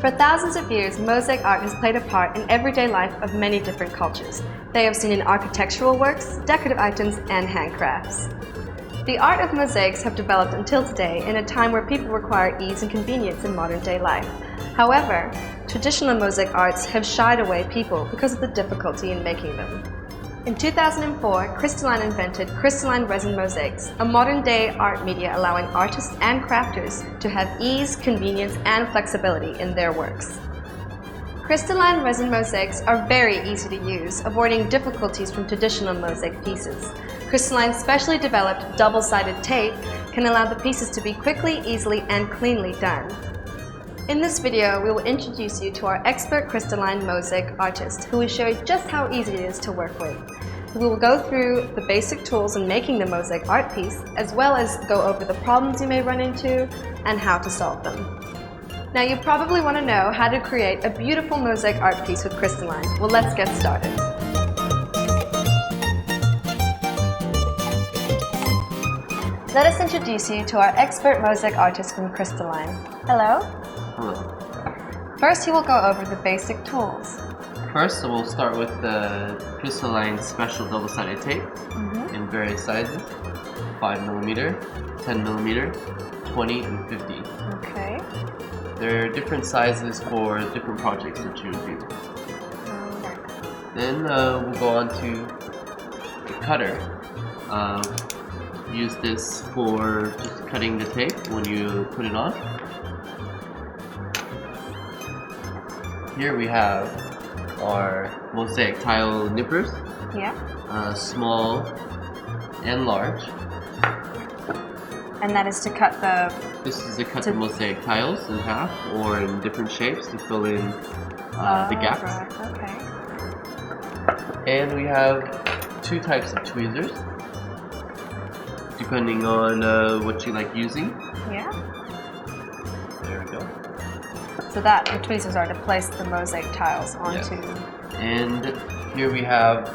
For thousands of years, mosaic art has played a part in everyday life of many different cultures. They have seen in architectural works, decorative items, and handcrafts. The art of mosaics have developed until today in a time where people require ease and convenience in modern-day life. However, traditional mosaic arts have shied away people because of the difficulty in making them. In 2004, Crystaline invented Crystaline Resin Mosaics, a modern-day art media allowing artists and crafters to have ease, convenience, and flexibility in their works. Crystaline Resin Mosaics are very easy to use, avoiding difficulties from traditional mosaic pieces. Crystaline's specially developed double-sided tape can allow the pieces to be quickly, easily, and cleanly done. In this video, we will introduce you to our expert Crystaline mosaic artist, who will show you just how easy it is to work with. We will go through the basic tools in making the mosaic art piece, as well as go over the problems you may run into and how to solve them. Now, you probably want to know how to create a beautiful mosaic art piece with Crystaline. Well, let's get started. Let us introduce you to our expert mosaic artist from Crystaline. Hello. Hello. First, he will go over the basic tools. First, we'll start with the Crystaline special double-sided tape in various sizes: 5mm, 10mm, 20, and 50. Okay. There are different sizes for different projects that you would do. Then we'll go on to the cutter. Use this for just cutting the tape when you put it on. Here we have our mosaic tile nippers. Yeah. Small and large. And that is to cut the... This is to cut the mosaic tiles in half or in different shapes to fill in the gaps. Right. Okay. And we have two types of tweezers, depending on what you like using. Yeah. There we go. So that the tweezers are to place the mosaic tiles onto. Yes. And here we have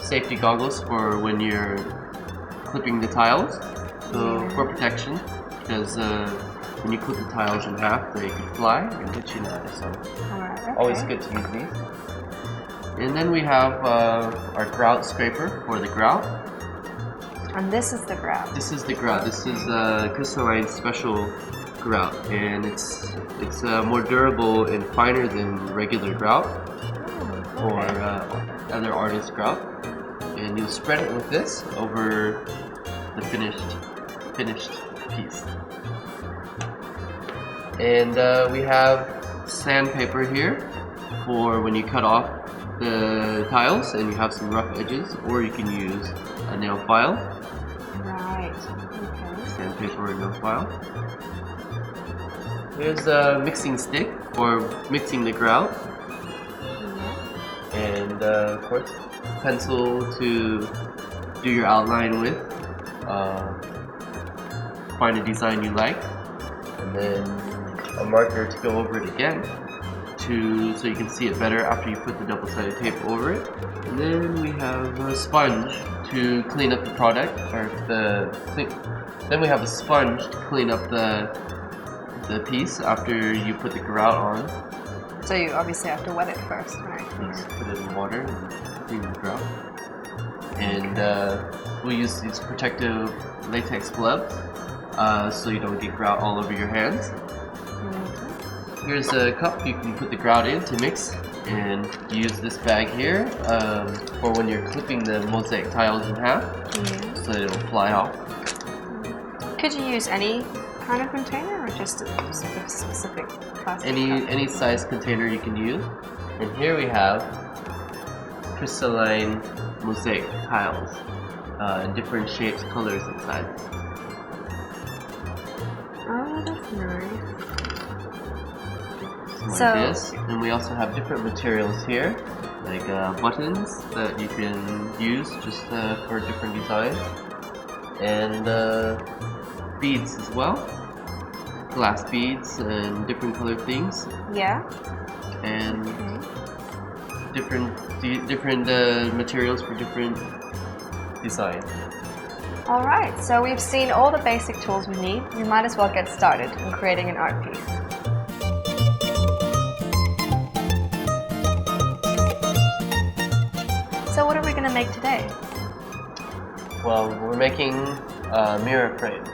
safety goggles for when you're clipping the tiles, so for protection, because when you clip the tiles in half, they could fly and hit you in the eye. So Okay. always good to use these. And then we have our grout scraper for the grout. And this is the grout. This is the grout. This is Crystaline special grout, and it's more durable and finer than regular grout or other artist grout. And you spread it with this over the finished piece. And we have sandpaper here for when you cut off the tiles and you have some rough edges, or you can use a nail file. Right. Okay. Sandpaper or nail file. Here's a mixing stick for mixing the grout. And of course, pencil to do your outline with. Find a design you like, and then a marker to go over it again, so you can see it better after you put the double-sided tape over it. And then we have a sponge to clean up the product, then we have a sponge to clean up the piece after you put the grout on. So you obviously have to wet it first, right? Just put it in water and clean the grout. And we'll use these protective latex gloves so you don't get grout all over your hands. Here's a cup you can put the grout in to mix, and use this bag here for when you're clipping the mosaic tiles in half, so that it'll fly off. Could you use any kind of container, or just a specific plastic cup? Any size container you can use. And here we have Crystaline mosaic tiles in different shapes, colors, and sizes. Oh, that's nice. Like this. And we also have different materials here, like buttons that you can use just for different designs, and beads as well, glass beads and different colored things. Yeah. And different materials for different designs. Alright, so we've seen all the basic tools we need. We might as well get started in creating an art piece. going to make today? Well, we're making a mirror frame.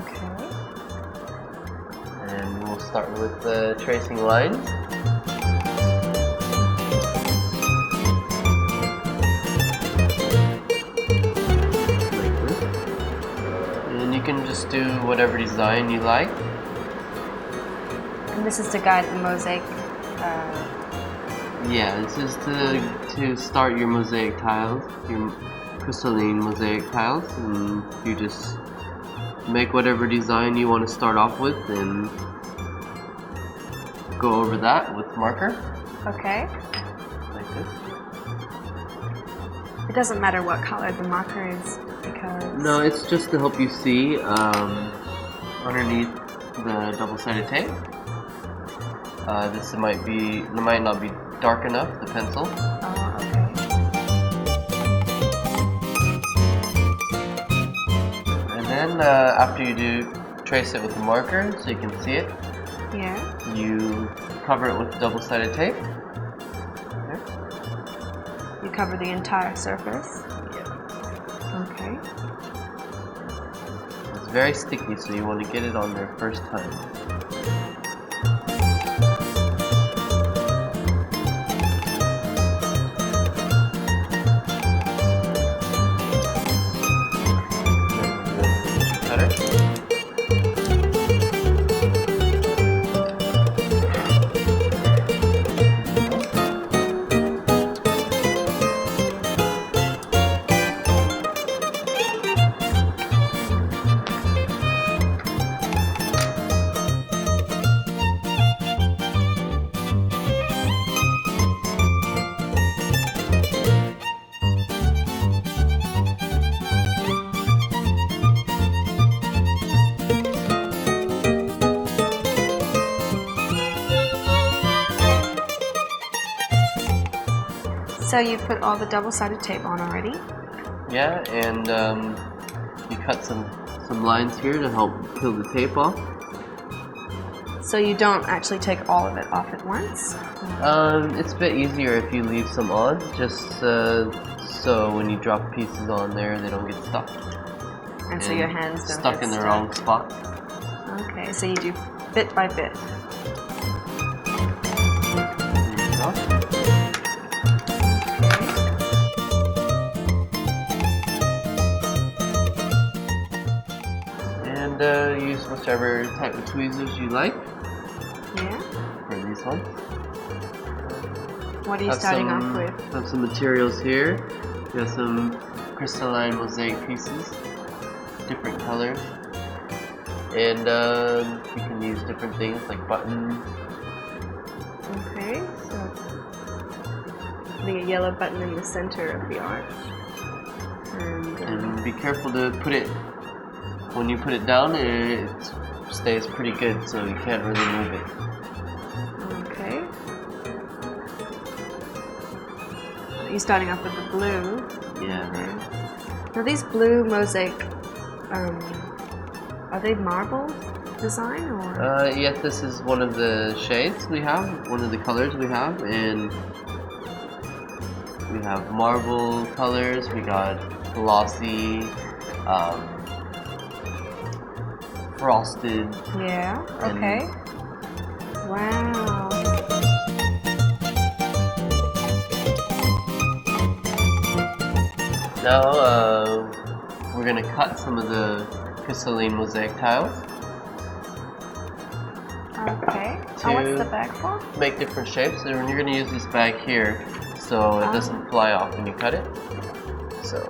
Okay. And we'll start with the tracing lines. Like this. And you can just do whatever design you like. And this is to guide the mosaic. Yeah, this is to start your mosaic tiles, your Crystaline mosaic tiles, and you just make whatever design you want to start off with and go over that with marker. Okay. Like this. It doesn't matter what color the marker is because... No, it's just to help you see underneath the double-sided tape. This might not be dark enough, the pencil. Oh, okay. And then after you trace it with a marker so you can see it. Yeah. You cover it with double-sided tape. There. You cover the entire surface? Yeah. Okay. It's very sticky, so you want to get it on there first time. So you put all the double-sided tape on already? Yeah, and you cut some lines here to help peel the tape off. So you don't actually take all of it off at once? It's a bit easier if you leave some on, just so when you drop pieces on there, they don't get stuck. And so your hands don't stuck get in the wrong spot. Okay, so you do bit by bit. There you go. And use whichever type of tweezers you like. Yeah. For these ones. What are you starting off with? Have some materials here. We have some crystalline mosaic pieces, different colors, and you can use different things like buttons. Okay, so putting a yellow button in the center of the arch. And be careful to put it, when you put it down, it stays pretty good, so you can't really move it. Okay. You're starting off with the blue. Yeah. Okay. Now these blue mosaic, are they marble design or? Yes, this is one of the shades we have, one of the colors we have, and we have marble colors, we got glossy, frosted. Yeah, okay. Wow. Now we're going to cut some of the Crystaline mosaic tiles. Okay. And what's the bag for? Make different shapes, and you're going to use this bag here so it doesn't fly off when you cut it. So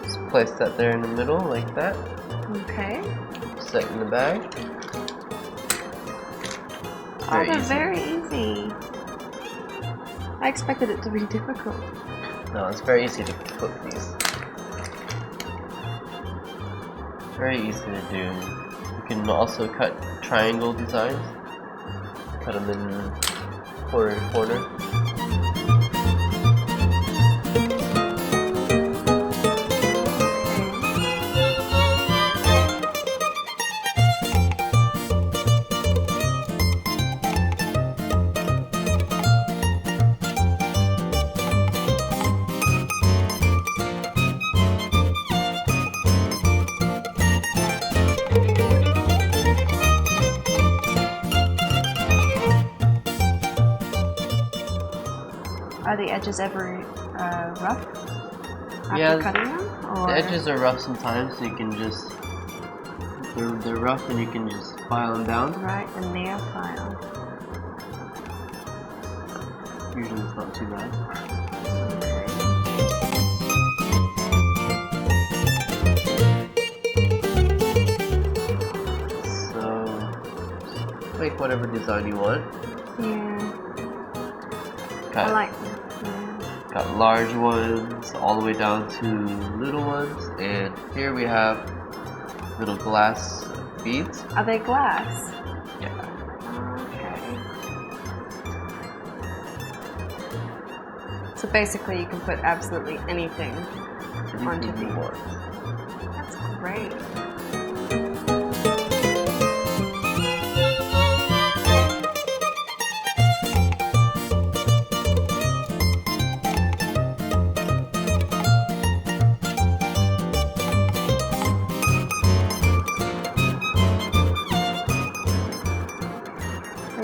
just place that there in the middle like that. Okay. Set in the bag. They're very easy. I expected it to be difficult. No, it's very easy to cook these. Very easy to do. You can also cut triangle designs. Cut them in corner to corner. Are the edges ever rough after cutting them? Or? The edges are rough sometimes, so you can just they're rough and you can just file them down. Right, a nail file. Usually it's not too bad. So make whatever design you want. Yeah. I like them. Yeah. Got large ones all the way down to little ones, and here we have little glass beads. Are they glass? Yeah. Okay. So basically you can put absolutely anything onto these. That's great.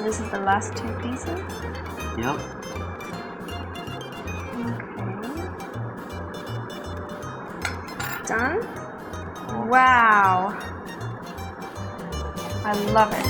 This is the last two pieces? Yep. Okay. Done? Wow. I love it.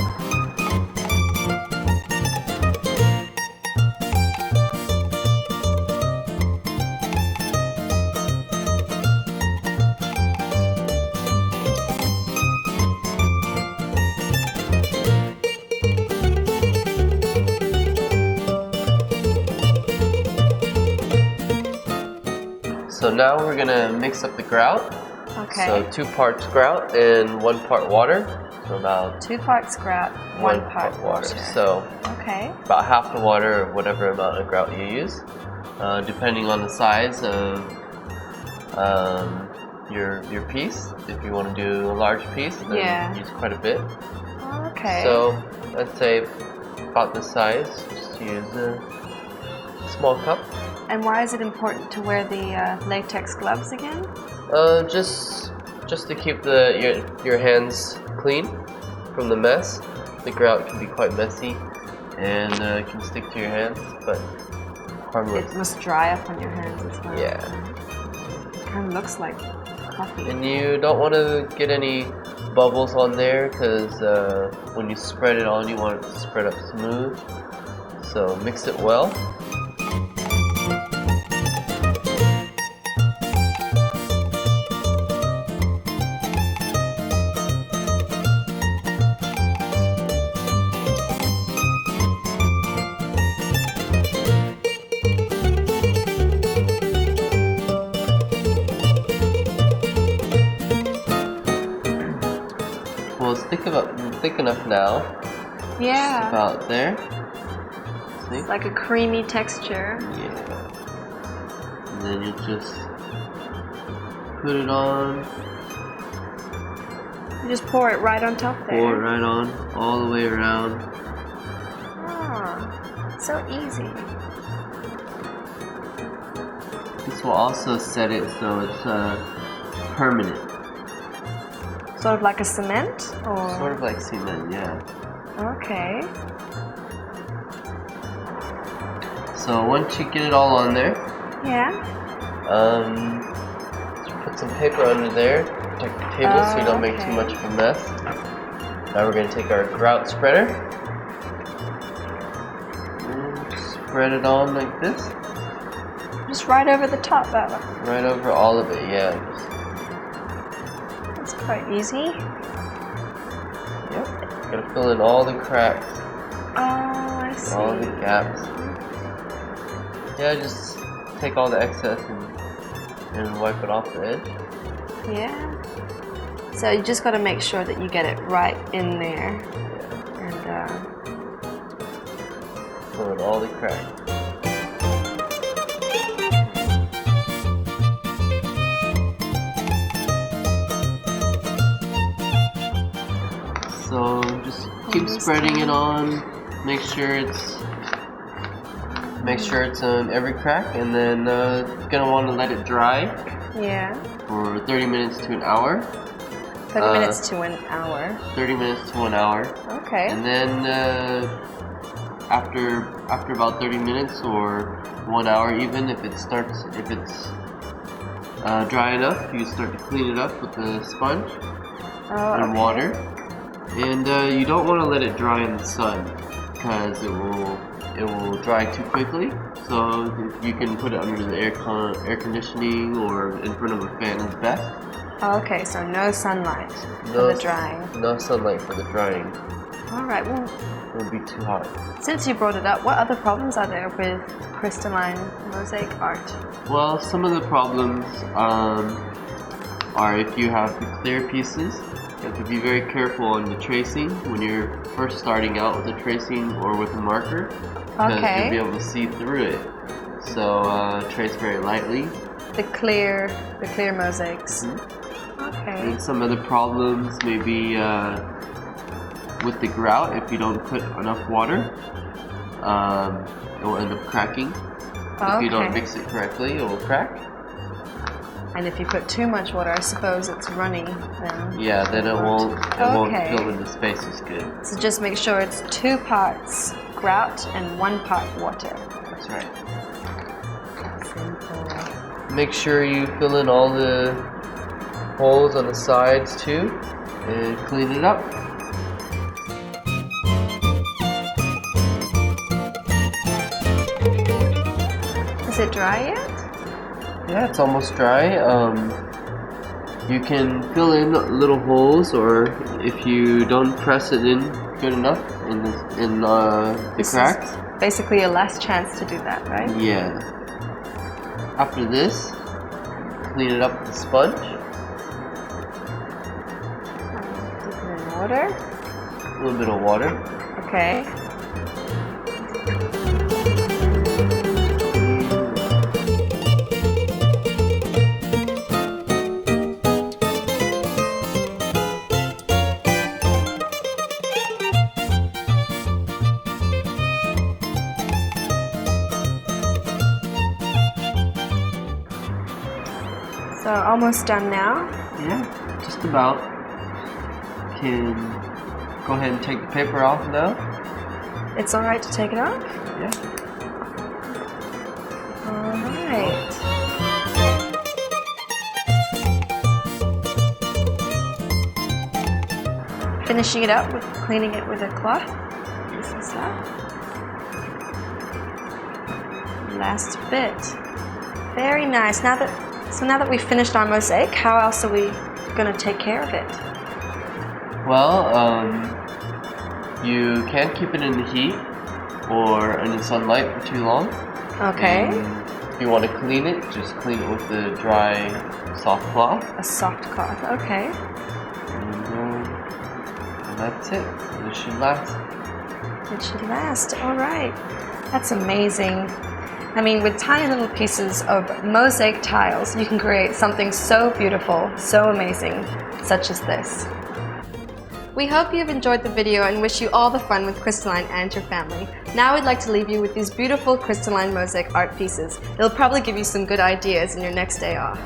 So now we're gonna mix up the grout. Okay. So 2 parts grout and 1 part water. So about 2 parts grout, 1 part water. So okay. about half the water or whatever amount of grout you use, depending on the size of your piece. If you want to do a large piece, then use quite a bit. Okay. So let's say about this size. Just use a small cup. And why is it important to wear the latex gloves again? Just to keep your hands clean from the mess. The grout can be quite messy and can stick to your hands, but harmless. It must dry up on your hands as well. Yeah. It kind of looks like coffee. And you don't want to get any bubbles on there because when you spread it on, you want it to spread up smooth. So mix it well. Well, it's thick enough now. Yeah. Just about there. See? It's like a creamy texture. Yeah. And then you just put it on. You just pour it right on top there. Pour it right on, all the way around. Oh, so easy. This will also set it so it's permanent. Sort of like a cement? Or? Sort of like cement, yeah. Okay. So once you get it all on there, Yeah. Put some paper under there, protect the table so you don't make too much of a mess. Now we're going to take our grout spreader and spread it on like this. Just right over the top, Bella. Right over all of it, yeah. That's quite easy. Yep. Gotta fill in all the cracks. Oh, I see. All the gaps. Yeah, just take all the excess and wipe it off the edge. Yeah. So you just got to make sure that you get it right in there. Yeah. And Fill in all the cracks. So just keep spreading it on. Make sure it's on every crack, and then gonna want to let it dry. Yeah. For 30 minutes to an hour. 30 minutes to an hour. 30 minutes to an hour. Okay. And then after about 30 minutes or 1 hour even, if it's dry enough, you start to clean it up with the sponge and water. And you don't want to let it dry in the sun because it will dry too quickly. So you can put it under the air conditioning or in front of a fan is best. Okay, so no sunlight for the drying. No sunlight for the drying. Alright, well, it will be too hot. Since you brought it up, what other problems are there with crystalline mosaic art? Well, some of the problems are if you have the clear pieces. You have to be very careful on the tracing when you're first starting out with the tracing or with a marker. Because you'll be able to see through it. So trace very lightly. The clear mosaics. Mm-hmm. Okay. And some other problems may be with the grout. If you don't put enough water, it will end up cracking. If you don't mix it correctly, it will crack. And if you put too much water, I suppose it's runny then. Yeah, then it won't fill in the space as good. So just make sure it's 2 parts grout and 1 part water. That's right. Simple. Make sure you fill in all the holes on the sides too and clean it up. Is it dry yet? Yeah, it's almost dry. You can fill in little holes, or if you don't press it in good enough in the cracks. Basically your last chance to do that, right? Yeah. After this, clean it up with the sponge. Dip it in water. A little bit of water. Okay. So almost done now? Yeah, just about. Can go ahead and take the paper off now. It's alright to take it off? Yeah. Alright. Finishing it up with cleaning it with a cloth. This is that. Last bit. Very nice. Now that we've finished our mosaic, how else are we going to take care of it? Well, you can't keep it in the heat or in the sunlight for too long. Okay. And if you want to clean it, just clean it with the dry, soft cloth. A soft cloth, okay. And that's it. It should last. It should last. All right. That's amazing. I mean, with tiny little pieces of mosaic tiles, you can create something so beautiful, so amazing, such as this. We hope you've enjoyed the video and wish you all the fun with Crystaline and your family. Now we'd like to leave you with these beautiful Crystaline mosaic art pieces. It'll probably give you some good ideas in your next day off.